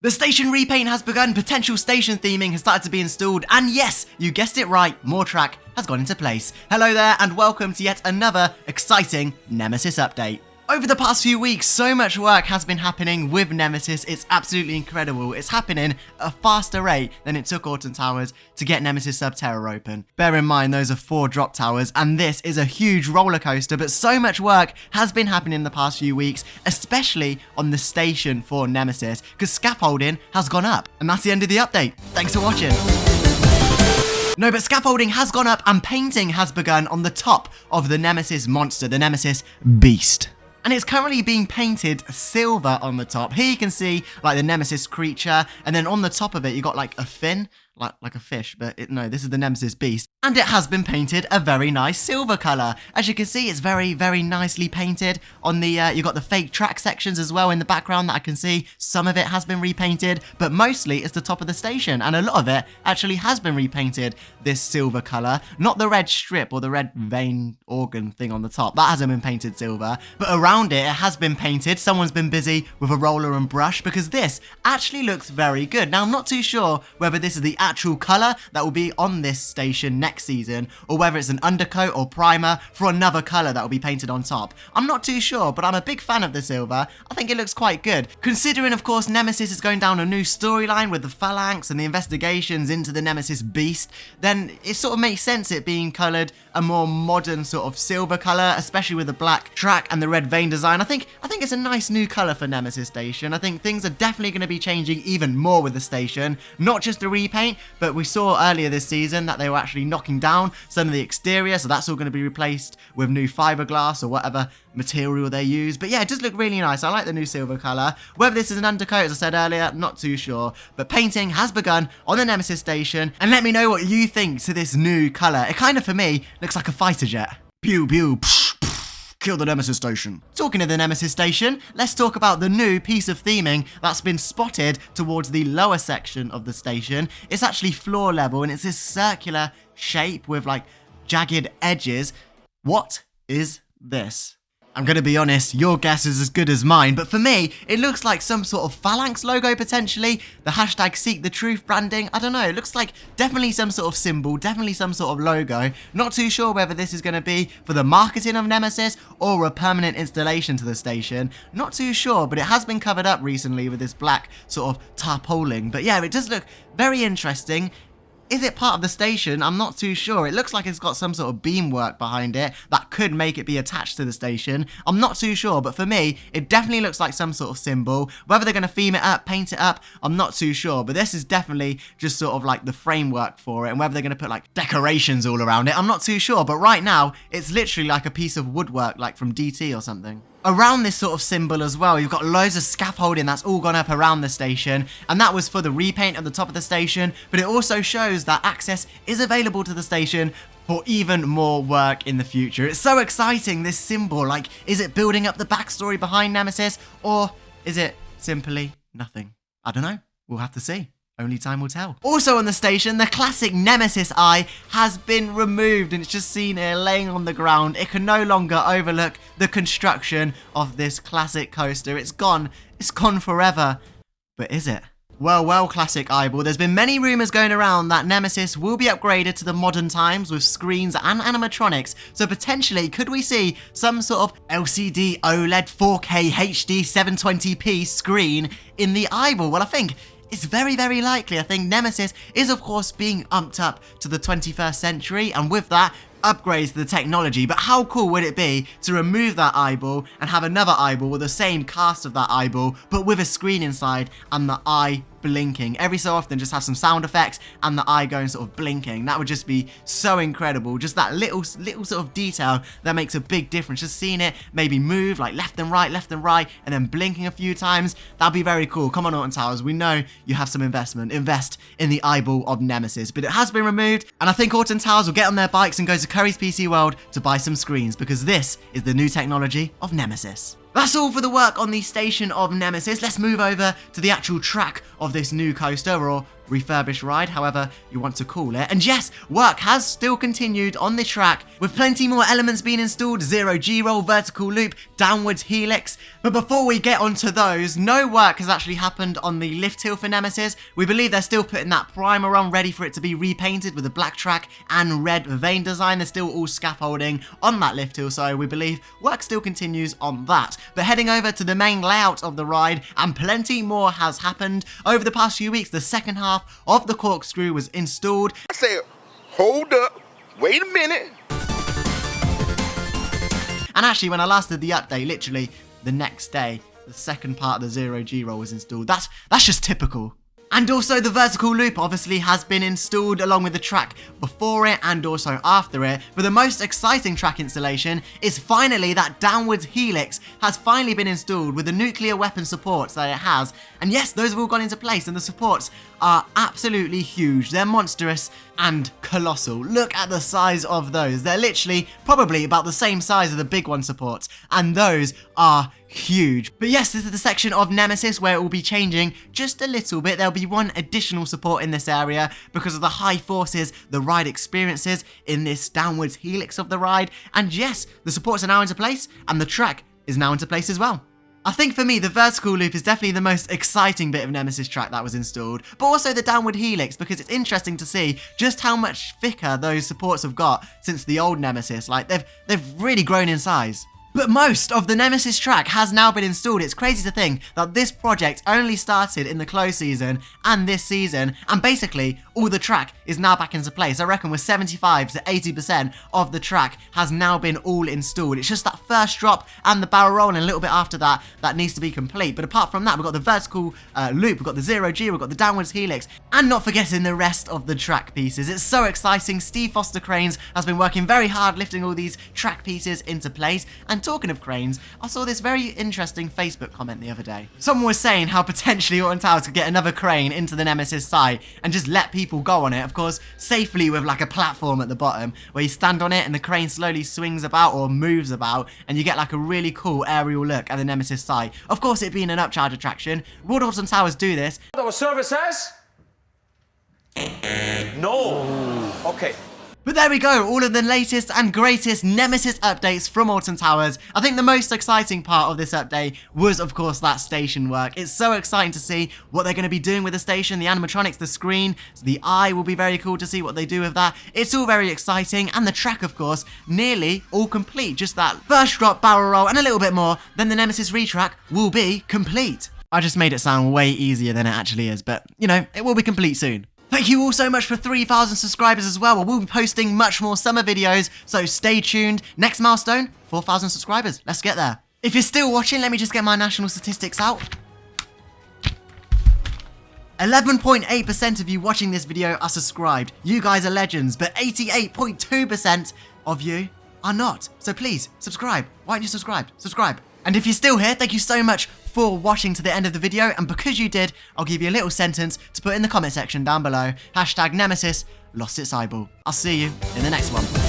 The station repaint has begun, potential station theming has started to be installed, and yes, you guessed it right, more track has gone into place. Hello there, and welcome to yet another exciting Nemesis update. Over the past few weeks, so much work has been happening with Nemesis, it's absolutely incredible. It's happening at a faster rate than it took Alton Towers to get Nemesis Sub-Terra open. Bear in mind, those are 4 drop towers, and this is a huge roller coaster, but so much work has been happening in the past few weeks, especially on the station for Nemesis, because scaffolding has gone up. And that's the end of the update. Thanks for watching. No, but scaffolding has gone up and painting has begun on the top of the Nemesis monster, the Nemesis Beast. And it's currently being painted silver on the top. Here you can see like the Nemesis creature, and then on the top of it you got like a fin, like a fish, but no, this is the Nemesis Beast. And it has been painted a very nice silver colour. As you can see, it's very, very nicely painted. On the, you got the fake track sections as well in the background that I can see. Some of it has been repainted, but mostly it's the top of the station. And a lot of it actually has been repainted this silver colour. Not the red strip or the red vein organ thing on the top. That hasn't been painted silver. But around it, it has been painted. Someone's been busy with a roller and brush because this actually looks very good. Now, I'm not too sure whether this is the actual colour that will be on this station next season, or whether it's an undercoat or primer for another colour that will be painted on top. I'm not too sure, but I'm a big fan of the silver. I think it looks quite good. Considering, of course, Nemesis is going down a new storyline with the Phalanx and the investigations into the Nemesis Beast, then it sort of makes sense it being coloured a more modern sort of silver colour, especially with the black track and the red vein design. I think it's a nice new colour for Nemesis Station. I think things are definitely going to be changing even more with the station. Not just the repaint, but we saw earlier this season that they were actually knocking down some of the exterior, so that's all going to be replaced with new fiberglass or whatever material they use. But yeah, it does look really nice. I like the new silver colour. Whether this is an undercoat, as I said earlier, not too sure. But painting has begun on the Nemesis Station, and let me know what you think to this new colour. It kind of, for me, looks like a fighter jet. Pew pew, psh, psh, kill the Nemesis Station. Talking of the Nemesis Station, let's talk about the new piece of theming that's been spotted towards the lower section of the station. It's actually floor level, and it's this circular shape with like jagged edges. What is this? I'm going to be honest, your guess is as good as mine, but for me, it looks like some sort of Phalanx logo potentially, the hashtag Seek the Truth branding, I don't know, it looks like definitely some sort of symbol, definitely some sort of logo. Not too sure whether this is going to be for the marketing of Nemesis or a permanent installation to the station. Not too sure, but it has been covered up recently with this black sort of tarpaulin. But yeah, it does look very interesting. Is it part of the station? I'm not too sure. It looks like it's got some sort of beamwork behind it that could make it be attached to the station. I'm not too sure, but for me, it definitely looks like some sort of symbol. Whether they're going to theme it up, paint it up, I'm not too sure. But this is definitely just sort of like the framework for it. And whether they're going to put like decorations all around it, I'm not too sure. But right now, it's literally like a piece of woodwork, like from DT or something. Around this sort of symbol as well, you've got loads of scaffolding that's all gone up around the station, and that was for the repaint at the top of the station, but it also shows that access is available to the station for even more work in the future. It's so exciting, this symbol. Like, is it building up the backstory behind Nemesis, or is it simply nothing? I don't know. We'll have to see. Only time will tell. Also on the station, the classic Nemesis Eye has been removed, and it's just seen here laying on the ground. It can no longer overlook the construction of this classic coaster. It's gone. It's gone forever. But is it? Well, classic Eyeball. There's been many rumours going around that Nemesis will be upgraded to the modern times with screens and animatronics. So potentially, could we see some sort of LCD OLED 4K HD 720p screen in the Eyeball? Well, I think it's very, very likely. I think Nemesis is, of course, being umped up to the 21st century, and with that, upgrades to the technology. But how cool would it be to remove that eyeball and have another eyeball with the same cast of that eyeball, but with a screen inside and the eye blinking? Every so often, just have some sound effects and the eye going sort of blinking. That would just be so incredible. Just that little sort of detail that makes a big difference. Just seeing it maybe move like left and right, and then blinking a few times. That'd be very cool. Come on, Alton Towers. We know you have some investment. Invest in the eyeball of Nemesis. But it has been removed, and I think Alton Towers will get on their bikes and go to Curry's PC World to buy some screens, because this is the new technology of Nemesis. That's all for the work on the station of Nemesis. Let's move over to the actual track of this new coaster, or refurbished ride, however you want to call it. And yes, work has still continued on this track, with plenty more elements being installed: zero G-roll, vertical loop, downwards helix. But before we get onto those, no work has actually happened on the lift hill for Nemesis. We believe they're still putting that primer on, ready for it to be repainted with a black track and red vein design. They're still all scaffolding on that lift hill, so we believe work still continues on that. But heading over to the main layout of the ride, and plenty more has happened. Over the past few weeks, the second half of the corkscrew was installed. I said, hold up, wait a minute. And actually, when I last did the update, literally the next day, the second part of the zero G-roll was installed. That's just typical. And also the vertical loop obviously has been installed along with the track before it and also after it. But the most exciting track installation is finally that downwards helix has finally been installed with the nuclear weapon supports that it has. And yes, those have all gone into place, and the supports are absolutely huge. They're monstrous and colossal. Look at the size of those. They're literally probably about the same size as the big one supports, and those are huge. But yes, this is the section of Nemesis where it will be changing just a little bit. There'll be one additional support in this area because of the high forces the ride experiences in this downwards helix of the ride. And yes, the supports are now into place, and the track is now into place as well. I think for me, the vertical loop is definitely the most exciting bit of Nemesis track that was installed, but also the downward helix, because it's interesting to see just how much thicker those supports have got since the old Nemesis. Like, they've really grown in size. But most of the Nemesis track has now been installed. It's crazy to think that this project only started in the close season and this season, and basically all the track is now back into place. I reckon with 75 to 80% of the track has now been all installed. It's just that first drop and the barrel roll, and a little bit after that needs to be complete. But apart from that, we've got the vertical loop, we've got the zero G, we've got the downwards helix, and not forgetting the rest of the track pieces. It's so exciting. Steve Foster Cranes has been working very hard lifting all these track pieces into place. And talking of cranes, I saw this very interesting Facebook comment the other day. Someone was saying how potentially Alton Towers could get another crane into the Nemesis Eye and just let people go on it, of course, safely with like a platform at the bottom where you stand on it and the crane slowly swings about or moves about, and you get like a really cool aerial look at the Nemesis Eye. Of course, it being an upcharge attraction, would Alton Towers do this? Our service says? No. Okay. But there we go, all of the latest and greatest Nemesis updates from Alton Towers. I think the most exciting part of this update was, of course, that station work. It's so exciting to see what they're going to be doing with the station, the animatronics, the screen, so the eye will be very cool to see what they do with that. It's all very exciting, and the track, of course, nearly all complete. Just that first drop, barrel roll, and a little bit more, then the Nemesis retrack will be complete. I just made it sound way easier than it actually is, but, you know, it will be complete soon. Thank you all so much for 3,000 subscribers as well. We'll be posting much more summer videos, so stay tuned. Next milestone, 4,000 subscribers. Let's get there. If you're still watching, let me just get my national statistics out. 11.8% of you watching this video are subscribed. You guys are legends, but 88.2% of you are not. So please, subscribe. Why don't you subscribe? Subscribe. And if you're still here, thank you so much for watching to the end of the video, and because you did, I'll give you a little sentence to put in the comment section down below. #Nemesis lost its eyeball. I'll see you in the next one.